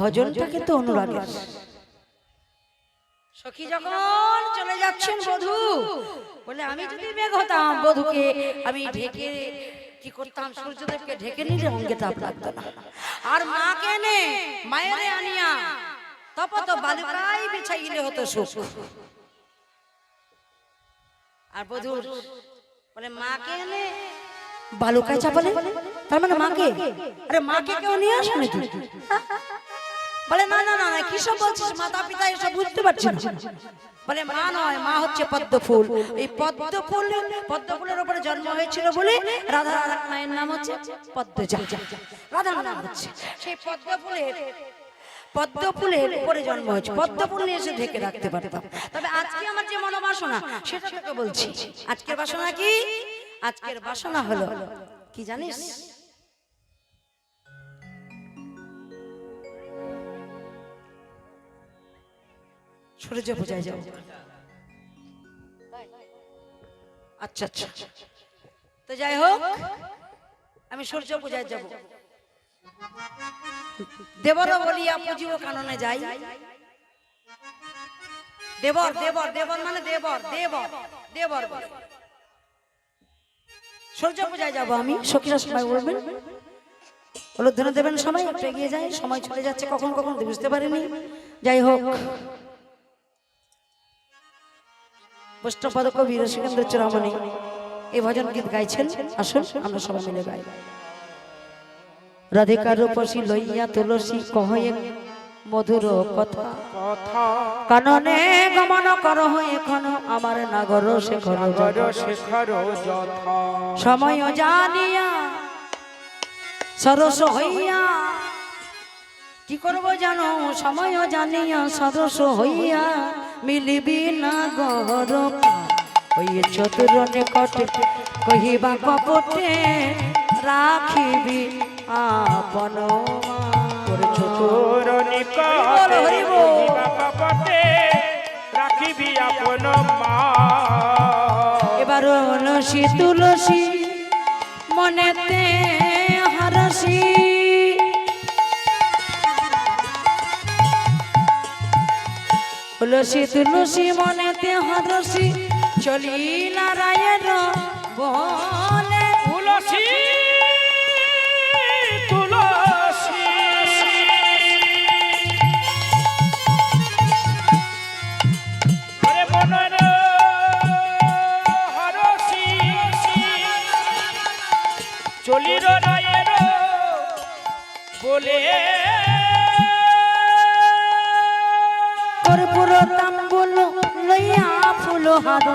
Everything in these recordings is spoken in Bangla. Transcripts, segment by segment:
ভজনটা কিন্তু অনুরাগের। সখী যখন চলে যাচ্ছেন বধূ বলে আমি যদি মেঘ হতাম বধূকে আমি ঢেকে কি করতাম, সূর্যদেবকে ঢেকে নিলে অঙ্গে তাপ লাগতো না। আর মাকে নে মায়েরে আনিয়া তপত বালুকাই বিছাইলে হতো সুখ। আর বধূর বলে মাকে এনে বালুকায় চাপালে, তার মানে মাকে, আরে মাকে কেউ নিয়ে আসে নাকি? বলে না না না কি সব বলছিস, মাতা পিতা এসব বুঝতে পারছি না। বলে মা নয়, মা হচ্ছে পদ্ম ফুল। এই পদ্ম ফুলের উপরে জন্ম হয়েছিল বলে রাধা মায়ের নাম হচ্ছে পদ্মজা। রাধার নাম হচ্ছে সেই পদ্ম ফুলের উপরে জন্ম হয়েছে। পদ্ম ফুল নিয়ে এসে ঢেকে রাখতে পারতাম। তবে আজকে আমার যে মনোবাসনা সেটা তোকে বলছি। আজকের বাসনা কি? আজকের বাসনা হলো কি জানিস? সূর্য পূজায় যাও। আচ্ছা আচ্ছা, তো যাই হোক আমি সূর্য পূজায় যাব। দেবর বলিয়া পুজিব কাননে যাই। দেবর দেবর দেবর মানে দেবর দেবর দেবর বলে সূর্য পূজায় যাব আমি। সখীরা সবাই বলবেন, উলুধ্বনি দেবেন সবাই। একটু এগিয়ে যায়, সময় চলে যাচ্ছে কখন কখন বুঝতে পারিনি। যাই হোক, বৈষ্ণবপদ কবি রসিকেন্দ্র চূড়ামণি এই ভজন গীত গাইছেন। আসুন আমরা সবাই মিলে গাই। রাধিকার রূপসী লইয়া তুলসী কহে মধুর কথা, কাননে গমন করো এখন আমার নাগর শেখর সময় জানিয়া সরস হইয়া। কি করবো জানো? সময় জানিয়া সরস হইয়া মিলিবি নাগর ওই চতুর নিকটে কহিবা কপটে রাখিবি আপন চতুর নিকটে কহিবা কপটে রাখিবি আপন মা। এবার তুলসী তুলসী মনেতে হারসি, তুলসী তুলসী মনেতে হারসি চলিলা রায়ের বলে। তুলসী তুলসী আরে মনের হরসি চলির রায়ের বলে। কর্পূর তাম্বুল লইয়া ফুল হার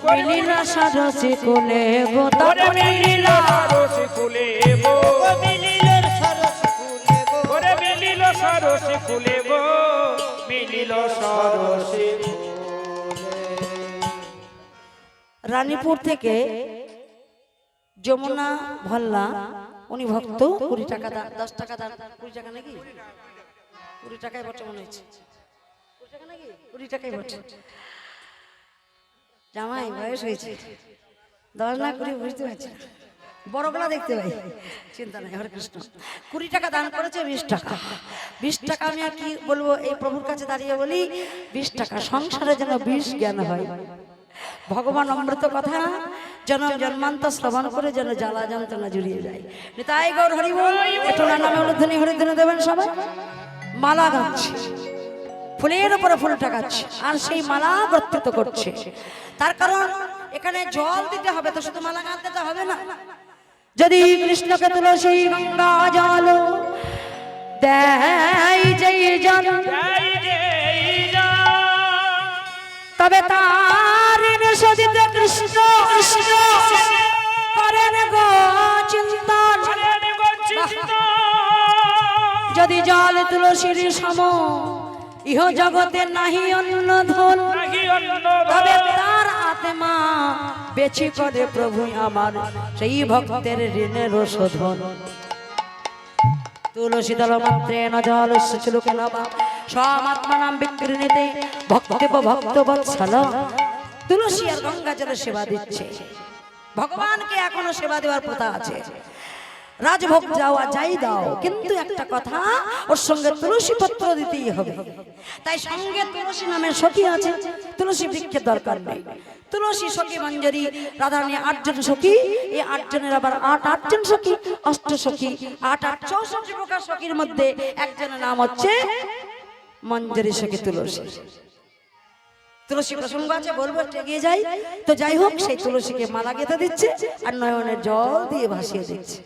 মিলিলা সারসি কোলে গো। ওরে মিলিল সারসি ফুলে গো, মিলিল সারসি ফুলে গো, ওরে মিলিল সারসি ফুলে গো, মিলিল সারসি ফুলে। রানীপুর থেকে যমুনা ভল্লা উনি ভক্ত। 20 টাকা দান, 10 টাকা দান, 20 টাকা নাকি 20 টাকায় বটে মনে হচ্ছে। 20 টাকা নাকি 20 টাকায় বটে। জামাই বয়স হয়েছে 10 না 20 বুঝতে পারছি না, বড়গুলা দেখতে পাই, চিন্তা নাই। হরে কৃষ্ণ। 20 টাকা দান করেছে 20 টাকা। 20 টাকা আমি আর কি বলবো, এই প্রভুর কাছে দাঁড়িয়ে বলি 20 টাকা সংসারে যেন 20 জ্ঞান হয়। ভগবান অমৃত কথা জন্ম জন্মান্তর শ্রবণ করে যেন জ্বালা যন্ত্রণা জুড়িয়ে যায়। নিতাই গৌর হরি বল। একটু নামে উলুধ্বনি হরিধ্বনি দেবেন সবাই। মালা গাচ্ছে, ফুলের উপরে ফুল টাকাচ্ছে, আর সেই মালা কর্তৃত্ব করছে। তার কারণ এখানে জল দিতে হবে, তো শুধু মালা গাঁথতে তো হবে না। যদি কৃষ্ণকে তুলসী গঙ্গা জল দেয় যেই জন, তবে তার সদিতে কৃষ্ণ কৃষ্ণ করেন গো চিন্তন। যদি জল তুলসীর সম ইহ জগতে নাহি অন্য ধন, তবে তার আত্মা বেছি করে প্রভু আমার সেই ভক্তের ঋণের শোধন। তুলসী দল মাত্রে ন জল চুলুকে নবা স্বাত্মানাম বিকৃণীতে ভক্তেব ভক্ত বৎসল। তুলসী আর গঙ্গা জলে সেবা দিচ্ছে, ভগবানকে এখনো সেবা দেওয়ার প্রথা আছে। রাজভোগ যাওয়া যাই দাও, কিন্তু একটা কথা, ওর সঙ্গে তুলসী পত্র দিতেই হবে। তাই সঙ্গে তুলসী নামের সখী আছে, তুলসী বৃক্ষের দরকার নেই। তুলসী সখী মঞ্জরি রাধারানী 8 জন সখী, এই 8 জনের আবার 8 জন সখী, অষ্ট সখী, 8 64 প্রকার সখীর মধ্যে একজনের নাম হচ্ছে মঞ্জরি সখী তুলসী। তুলসী প্রসঙ্গ আছে, বলবো একটু এগিয়ে যাই। তো যাই হোক, সেই তুলসীকে মালা গেঁথে দিচ্ছে আর নয়নের জল দিয়ে ভাসিয়ে দিচ্ছে,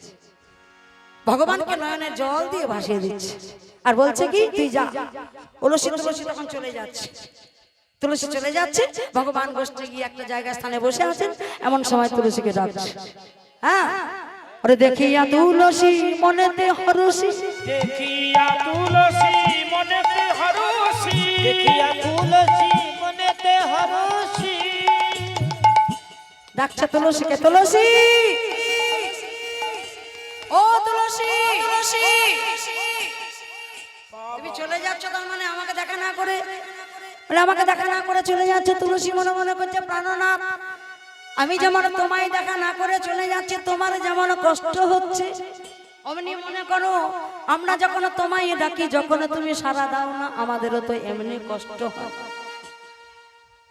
ভগবানকে নয়নের জল দিয়ে ভাসিয়ে দিচ্ছে। আর বলছে কি, তুই যা। তুলসী তখন চলে যাচ্ছে, তুলসী চলে যাচ্ছে, ভগবান গোষ্ঠী গিয়ে একটা জায়গা স্থানে বসে আছেন। এমন সময় তুলসীকে ডাকছে, হ্যাঁ, ওরে দেখিয়া তুলসী মনেতে হরসি, দেখিয়া তুলসী মনেতে হরসি, দেখিয়া তুলসী মনেতে হরসি। ডাকছে তুলসীকে, তুলসী, ও তুলসী, তুমি চলে যাচ্ছ, তার মানে আমাকে দেখা না করে, আমাকে দেখা না করে চলে যাচ্ছে। তুলসী মনে মনে করছে, প্রাণনাথ, আমি যেমন তোমায় দেখা না করে চলে যাচ্ছি, তোমার যেমন কষ্ট হচ্ছে, অমনি মনে করো আমরা যখন তোমায় ডাকি, যখন তুমি সাড়া দাও না, আমাদেরও তো এমনি কষ্ট হয়।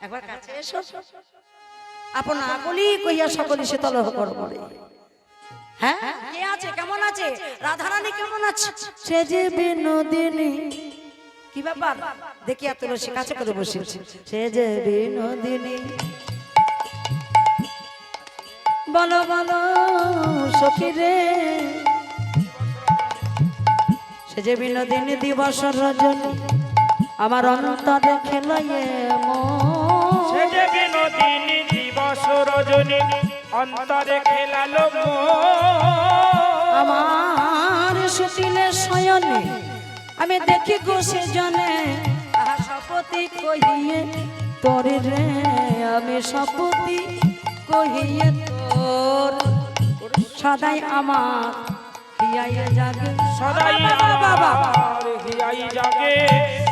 একবার কাছে এসো, আপন আকলি কইয়া সকলি শীতল করে। হ্যাঁ, কে আছে, কেমন আছে রাধারানী, কেমন আছে? সে যে বিনোদিনী, কি ব্যাপার? দেখিয়া তুলসী কাছে করে বসেছে, সে যে বিনোদিনী, বলো বলো সখী রে, সে যে বিনোদিনী দিবস রজনী, আমার অন্তরে খেলাইয়ে মন, সে যে বিনোদিনী দিবস রজনী, অন্তরে খেলালো আমার সুতিলে শয়নে, আমি দেখি গো সে জনে, আহা শপথি কহিয়ে তোর রে, আমি শপথি কহিয়ে তোর, সদাই আমার হিয়াই জাগে, সদাই আমার হিয়াই জাগে,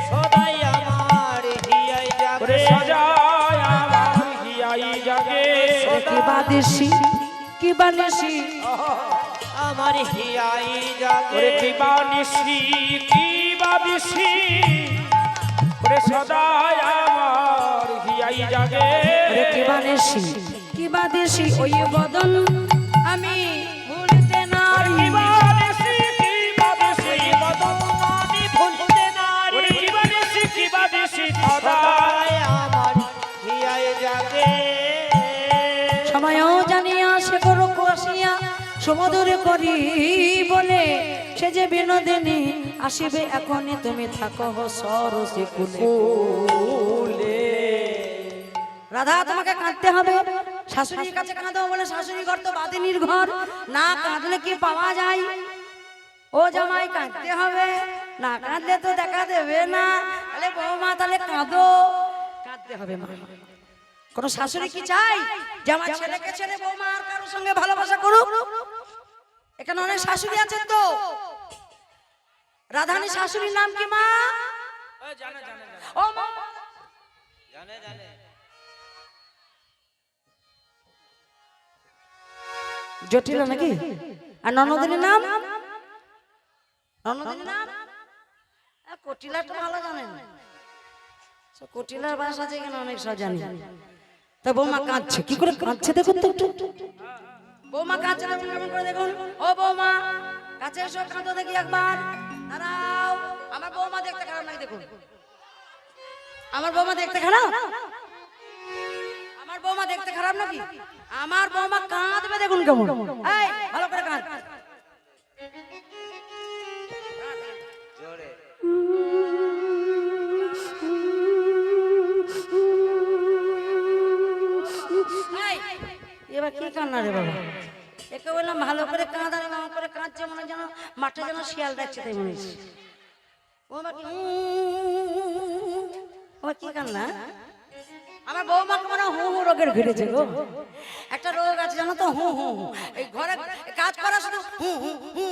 সদাই আমার হিয়াই ওরে জাগে। সদাই আমার হিয়াই জাগে। কি বাদেশি, কি বাদেশি, আমার হিয়াই জাগে। ওরে কি বানিসি, কি বাবিসি, ওরে সদাই আমার হিয়াই জাগে। ওরে কি বাদেশি, কি বাদেশি, ওই বদন আমি ভুলতে নারি, কি বানিসি, কি বাবিসি, আমি ভুলতে নারি। ওরে কি বানিসি, কি বাবিসি, সদাই সদাই আমার হিয়াই জাগে। সময়ও জানিয়া সে করো কষিয়া সমুদরে করি বলে, সে যে বিনোদিনী আসিবে এখনই, তুমি থাকো সরসী কুলে। রাধা, তোমাকে কাঁদতে হবে, শাশুড়ির কাছে কাঁদো বলে, শাশুড়ি ঘর তো বাদিনীর ঘর, না কাঁদলে কি পাওয়া যায়? ও জামাই কাঁদতে হবে, না কাঁদলে তো দেখা দেবে না, তাহলে বৌমা তাহলে কাঁদো, কাঁদতে হবে মা। কোন শাশুড়ি কি চাই যে আমার ছেলেকে ছেড়ে বৌমা আর কারোর সঙ্গে ভালোবাসা করুক? এখানে অনেক শাশুড়ি আছেন তো। রাধানী শাশুড়ির নাম কি মা? ও মা, জানে জানে। জটিল নাকি? আর ননদিনীর নাম? ননদিনীর নাম কটিলা, তো ভালো জানেন, কটিলার বাস আছে এখানে অনেক সব জানি। তা বৌমা কাঁদছে, কি করে কাঁদছে দেখুন তো একটু, বৌমা কাঁদছে দেখুন, কেমন করে দেখুন। ও বৌমা, কাছে এসো, কাঁদো দেখি একবার, দাঁড়াও। আমার বৌমা দেখতে খারাপ নাকি দেখুন, আমার বৌমা দেখতে খারাপ, আমার বৌমা দেখতে খারাপ নাকি? আমার বৌমা কাঁদবে দেখুন কেমন, এই ভালো করে কাঁদ। জোরে। এবার কি কান্না রে বাবা? একে বললাম ভালো করে কাঁদা, মামা করে কাঁদছে, মনে যেন মাঠে যেন শিয়াল ডাকছে, তাই মনে হচ্ছে। কি কান্না? আমার বৌমাকে মনে হু হু রোগের ঘিরেছে গো। একটা রোগ আছে জানো তো, হু হু হু। এই ঘরে কাজ করা শুধু হু হু হু হু,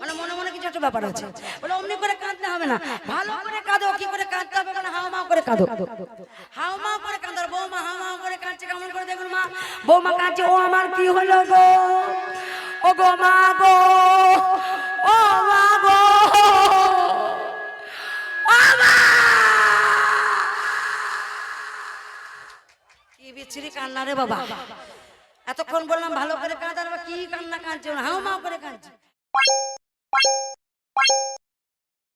মানে মনে মনে কিছু একটা ব্যাপার আছে। বলে অমনি করে কাঁদতে হবে না, ভালো করে কাঁদো। কি করে কাঁদতে হবে? মানে হাও মাও করে কাঁদো, হাও মাও করে কাঁদো। বৌমা হাও মাও করে কাঁদছে, কেমন করে দেখুন মা। বৌমা কাঁদছে, ও আমার কি হলো গো, ও ও গো মা গো, ও মা গো, ও মা! কি বিচ্ছিরি কান্না রে বাবা। এতক্ষণ বললাম ভালো করে কাঁদার, কি কান্না কাঁদছে, হাও মাও করে কাঁদছে।